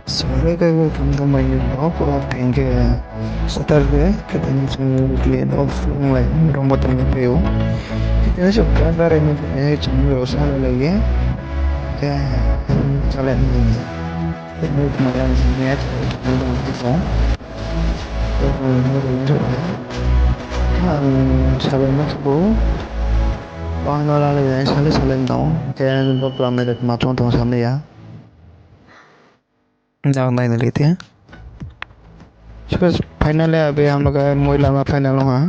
Sebagai pemain golf hingga Saturday katanya clean off mulai robot PU kita suka dari ini cuma usaha lagi ya kalian ini kemarin lihat kita saling masuk orang orang lain saling tahu kayak program dari macam sama ya जाओ नहीं लेते हैं बस final है अभी हम लोग का मोइला में फाइनल हुआ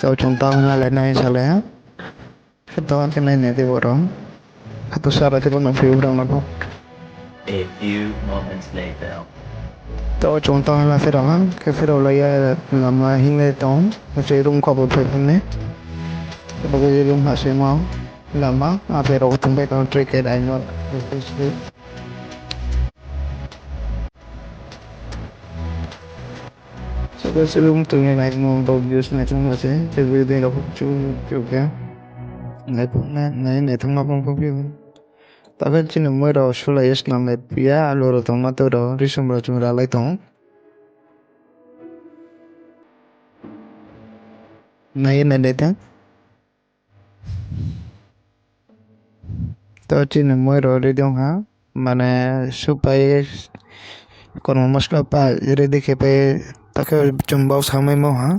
तो चुनता हूँ लेना ही चले हैं फिर तो आके नहीं लेते वो रहा तो सारा चलो ना फिर उड़ा ना A few moments later. तो चुनता हूँ ला फिर आना कि फिर वो लाया लम्बा ही लेता हूँ मुझे रूम का बहुत पसंद है तो बगैर रूम हासे माँ लम्बा आप फिर वो तुम पे तो ट्रिक है Dyno Sebab sebelum tu yang lain mau bagus macam mana sih? Sebelum dia dapat juga, nai thằng ngọc không biết. Ta phải chỉ mới đầu số là yes làm đẹp bia, alo rồi thằng mà tôi đó, đi xong rồi chúng ta lấy thằng. Nai đấy thế. Tôi chỉ mới đầu đi đâu hả? Mana supaya còn một món pa, jadi đi ke pe, ta cái chum bao sang mai mau hả?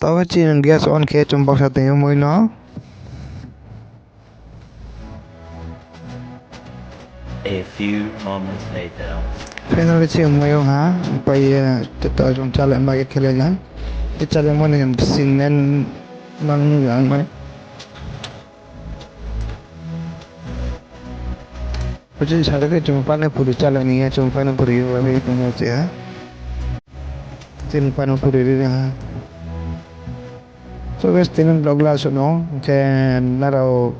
Tao chỉ gas on ke chum bao sa te moi nó. A few moments later. Final sih mau hả? Supaya kita jom jalan bagi kalian. Kita jalan mana yang sinen mang yang mana? Jadi saya ke cuma panen puri jalan ni ya, cuma panen puri lebih punya saja. Cuma panen puri ni ya. So guys, tienen blog la suno que naro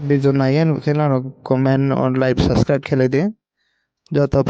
video na yan, que naro comment on like subscribe ke लिए दे. जो तो